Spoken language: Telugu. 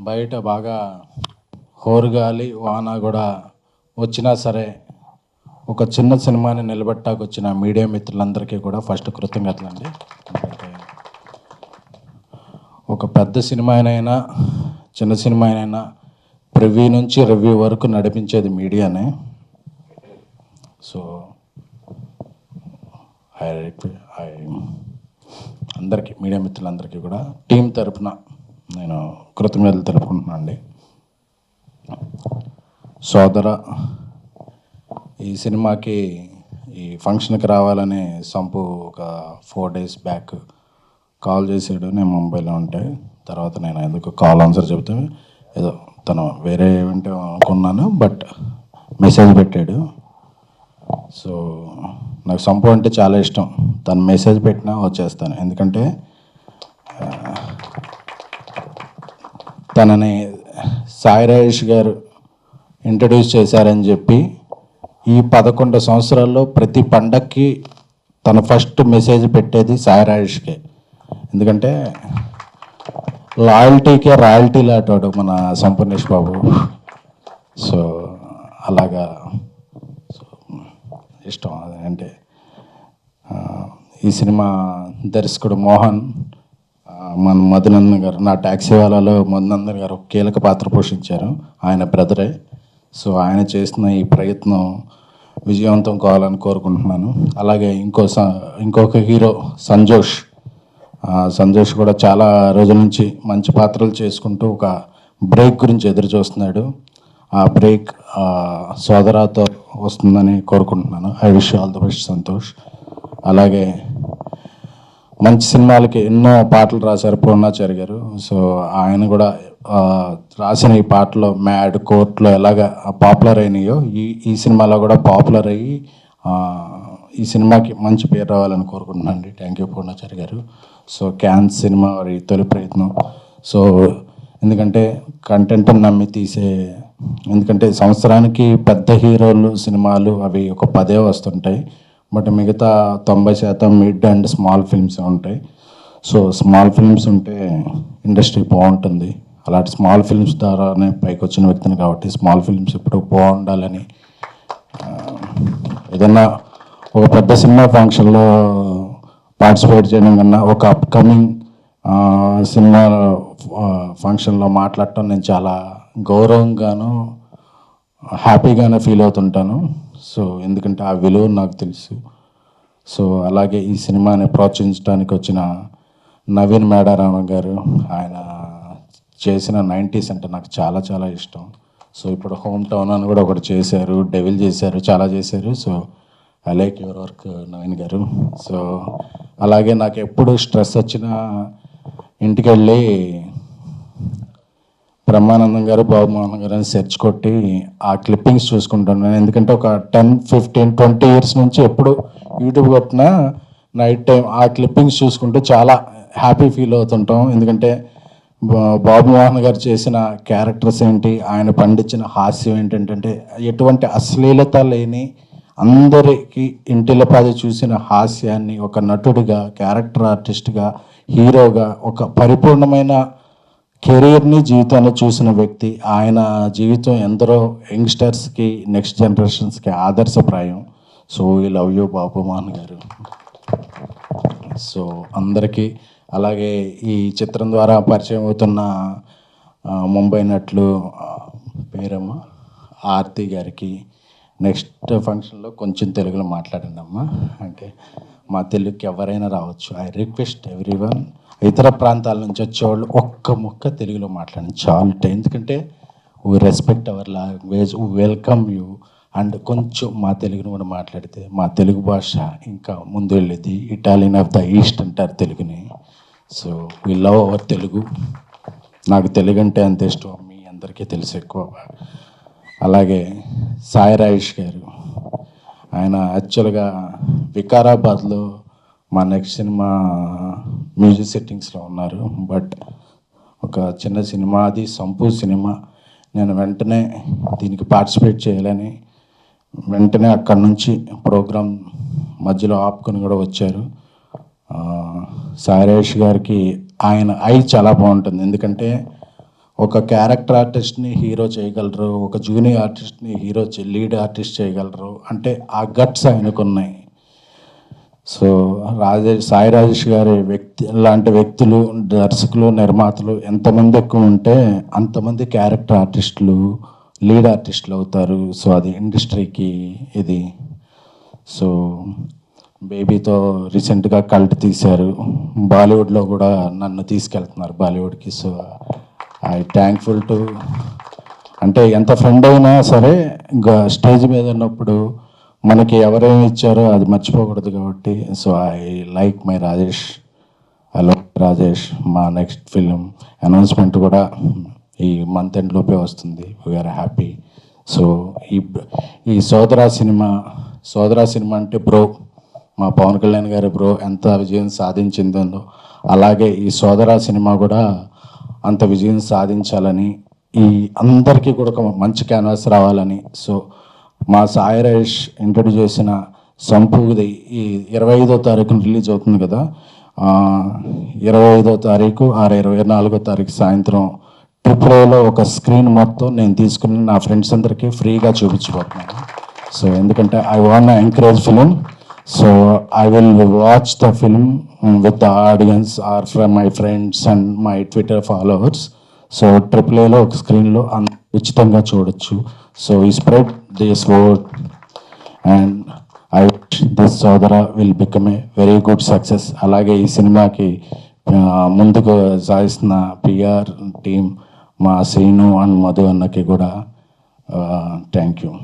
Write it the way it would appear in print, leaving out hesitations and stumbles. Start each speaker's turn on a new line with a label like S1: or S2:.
S1: బయట బాగా హోరుగాలి వాన కూడా వచ్చినా సరే ఒక చిన్న సినిమాని నిలబెట్టాకు వచ్చిన మీడియా మిత్రులందరికీ కూడా ఫస్ట్ కృతజ్ఞతలు అండి. ఒక పెద్ద సినిమా అయినా చిన్న సినిమా అయినా ప్రివ్యూ నుంచి రివ్యూ వరకు నడిపించేది మీడియానే. సో అందరికీ మీడియా మిత్రులందరికీ కూడా టీం తరపున నేను కృతజ్ఞతలు తెలుపుకుంటున్నాను అండి. సోదర, ఈ సినిమాకి ఈ ఫంక్షన్కి రావాలని సంపు ఒక 4 days బ్యాక్ కాల్ చేసాడు. నేను ముంబైలో ఉంటే తర్వాత నేను ఎందుకు కాల్ ఆన్సర్ చెబితే ఏదో తను వేరే ఈవెంట్ అనుకున్నాను, బట్ మెసేజ్ పెట్టాడు. సో నాకు సంపు అంటే చాలా ఇష్టం. తను మెసేజ్ పెట్టినా వచ్చేస్తాను, ఎందుకంటే తనని సాయి రాజేష్ గారు ఇంట్రడ్యూస్ చేశారని చెప్పి ఈ 11 సంవత్సరాల్లో ప్రతి పండక్కి తన ఫస్ట్ మెసేజ్ పెట్టేది సాయి రాజేష్కే. ఎందుకంటే లాయల్టీకే రాయల్టీ లాంటాడు మన సంపూర్ణేష్ బాబు. సో అలాగా ఇష్టం. అంటే ఈ సినిమా దర్శకుడు మోహన్, మన మధునందన్ గారు, నా ట్యాక్సీ వాళ్ళలో మధునందన్ గారు కీలక పాత్ర పోషించారు. ఆయన బ్రదరే. సో ఆయన చేసిన ఈ ప్రయత్నం విజయవంతం కావాలని కోరుకుంటున్నాను. అలాగే ఇంకొక హీరో సంజోష్ కూడా చాలా రోజుల నుంచి మంచి పాత్రలు చేసుకుంటూ ఒక బ్రేక్ గురించి ఎదురు చూస్తున్నాడు. ఆ బ్రేక్ సోదరాతో వస్తుందని కోరుకుంటున్నాను. I wish all the best Santosh. అలాగే మంచి సినిమాలకి ఎన్నో పాటలు రాశారు పూర్ణాచారి గారు. సో ఆయన కూడా రాసిన ఈ పాటలో మ్యాడ్, కోర్టులో ఎలాగ పాపులర్ అయినాయో ఈ సినిమాలో కూడా పాపులర్ అయ్యి ఈ సినిమాకి మంచి పేరు రావాలని కోరుకుంటున్నాను అండి. థ్యాంక్ యూ పూర్ణాచారి గారు. సో క్యాన్స్ సినిమా వారి తొలి ప్రయత్నం. సో ఎందుకంటే కంటెంట్ నమ్మి తీసే, ఎందుకంటే సంవత్సరానికి పెద్ద హీరోలు సినిమాలు అవి ఒక 10 వస్తుంటాయి, బట్ మిగతా 90% మిడ్ అండ్ స్మాల్ ఫిల్మ్స్ ఉంటాయి. సో స్మాల్ ఫిల్మ్స్ ఉంటే ఇండస్ట్రీ బాగుంటుంది. అలాంటి స్మాల్ ఫిల్మ్స్ ద్వారానే పైకి వచ్చిన వ్యక్తిని కాబట్టి స్మాల్ ఫిల్మ్స్ ఇప్పుడు బాగుండాలని, ఏదన్నా ఒక పెద్ద సినిమా ఫంక్షన్లో పార్టిసిపేట్ చేయడం కన్నా ఒక అప్కమింగ్ సినిమా ఫంక్షన్లో మాట్లాడటం నేను చాలా గౌరవంగాను హ్యాపీగానే ఫీల్ అవుతుంటాను. సో ఎందుకంటే ఆ విలువ నాకు తెలుసు. సో అలాగే ఈ సినిమాని ప్రోత్సహించడానికి వచ్చిన నవీన్ మేడారామ గారు, ఆయన చేసిన 90s అంటే నాకు చాలా చాలా ఇష్టం. సో ఇప్పుడు హోమ్ టౌన్ అని కూడా ఒకటి చేశారు, డెవిల్ చేశారు, చాలా చేశారు. So I like your work Naveen గారు. సో అలాగే నాకు ఎప్పుడు స్ట్రెస్ వచ్చినా ఇంటికి వెళ్ళి బ్రహ్మానందం గారు, బాబు మోహన్ గారు అని సెర్చ్ కొట్టి ఆ క్లిప్పింగ్స్ చూసుకుంటున్నాను. ఎందుకంటే ఒక 10, 15, 20 years నుంచి ఎప్పుడు యూట్యూబ్ కొట్టినా నైట్ టైం ఆ క్లిప్పింగ్స్ చూసుకుంటూ చాలా హ్యాపీ ఫీల్ అవుతుంటాం. ఎందుకంటే బాబు మోహన్ గారు చేసిన క్యారెక్టర్స్ ఏంటి, ఆయన పండించిన హాస్యం ఏంటంటే ఎటువంటి అశ్లీలత లేని, అందరికీ ఇంటిల్లపాది చూసిన హాస్యాన్ని ఒక నటుడిగా, క్యారెక్టర్ ఆర్టిస్ట్గా, హీరోగా ఒక పరిపూర్ణమైన కెరీర్ని, జీవితాన్ని చూసిన వ్యక్తి. ఆయన జీవితం ఎందరో యంగ్స్టర్స్కి, నెక్స్ట్ జనరేషన్స్కి ఆదర్శప్రాయం. So we love you Babu Mohan garu. So అందరికీ, అలాగే ఈ చిత్రం ద్వారా పరిచయం అవుతున్న ముంబై నటులు పేరమ్మ ఆర్తి గారికి, నెక్స్ట్ ఫంక్షన్లో కొంచెం తెలుగులో మాట్లాడండి అమ్మా, అంటే మా తెలుగుకి ఎవరైనా రావచ్చు. ఐ రిక్వెస్ట్ ఎవ్రీవన్, ఇతర ప్రాంతాల నుంచి వచ్చేవాళ్ళు ఒక్క ముక్క తెలుగులో మాట్లాడండి చాలు. ఎందుకంటే we respect hour language, welcome you. And కొంచెం మా తెలుగును కూడా మాట్లాడితే మా తెలుగు భాష ఇంకా ముందు వెళ్ళేది. ఇటాలియన్ ఆఫ్ ద ఈస్ట్ అంటారు తెలుగుని. So we love our Telugu. నాకు తెలుగు అంటే అంత ఇష్టం, మీ అందరికీ తెలుసు ఎక్కువ. అలాగే సాయి రాజేష్ గారు, ఆయన యాక్చువల్గా వికారాబాద్లో మా నెక్స్ట్ సినిమా మ్యూజిక్ సెట్టింగ్స్లో ఉన్నారు. బట్ ఒక చిన్న సినిమా, అది సంపూ సినిమా, నేను వెంటనే దీనికి పార్టిసిపేట్ చేయాలని వెంటనే అక్కడి నుంచి ప్రోగ్రాం మధ్యలో ఆపుకొని కూడా వచ్చారు. సాయి రాజేష్ గారికి ఆయన ఐ చాలా బాగుంటుంది. ఎందుకంటే ఒక క్యారెక్టర్ ఆర్టిస్ట్ని హీరో చేయగలరు, ఒక జూనియర్ ఆర్టిస్ట్ని లీడ్ ఆర్టిస్ట్ చేయగలరు అంటే ఆ గట్స్ ఆయనకున్నాయి. సో సాయి రాజేష్ గారి లాంటి వ్యక్తులు, దర్శకులు, నిర్మాతలు ఎంతమంది ఎక్కువ ఉంటే అంతమంది క్యారెక్టర్ ఆర్టిస్టులు, లీడ్ ఆర్టిస్టులు అవుతారు. సో అది ఇండస్ట్రీకి ఇది. సో బేబీతో రీసెంట్గా కల్ట్ తీశారు, బాలీవుడ్లో కూడా నన్ను తీసుకెళ్తున్నారు బాలీవుడ్కి. సో ఐ థ్యాంక్ఫుల్ టు, అంటే ఎంత ఫ్రెండ్ అయినా సరే ఇంకా స్టేజ్ మీద ఉన్నప్పుడు మనకి ఎవరేమి ఇచ్చారో అది మర్చిపోకూడదు కాబట్టి. So I like my Rajesh, I love Rajesh. మా నెక్స్ట్ ఫిలిం అనౌన్స్మెంట్ కూడా ఈ మంత్ ఎండ్ లోపే వస్తుంది. We are happy. సో ఈ సోదరా సినిమా అంటే బ్రో, మా పవన్ కళ్యాణ్ గారి బ్రో ఎంత విజయం సాధించిందో అలాగే ఈ సోదరా సినిమా కూడా అంత విజయం సాధించాలని, ఈ అందరికీ కూడా ఒక మంచి క్యాన్వాస్ రావాలని. సో మా సాయి రాజేష్ ఇంట్రడ్యూస్ చేసిన సంపూది ఈ 25వ తారీఖున రిలీజ్ అవుతుంది కదా, 25వ తారీఖు 24వ తారీఖు సాయంత్రం ట్రిపుల్లో ఒక స్క్రీన్ మొత్తం నేను తీసుకుని నా ఫ్రెండ్స్ అందరికీ ఫ్రీగా చూపించబోతున్నాను. సో ఎందుకంటే I want encourage film. So I will watch the film with the audience are from my friends and my Twitter followers. So ట్రిపుల్లో ఒక స్క్రీన్లో ఉచితంగా చూడొచ్చు. సో ఈ spread this word and I this సోదరా will become a very good success. అలాగే ఈ సినిమాకి ముందుకు సాగిస్తున్న పిఆర్ టీం, మా శ్రీను అండ్ మధు అన్నకి కూడా థ్యాంక్ యూ.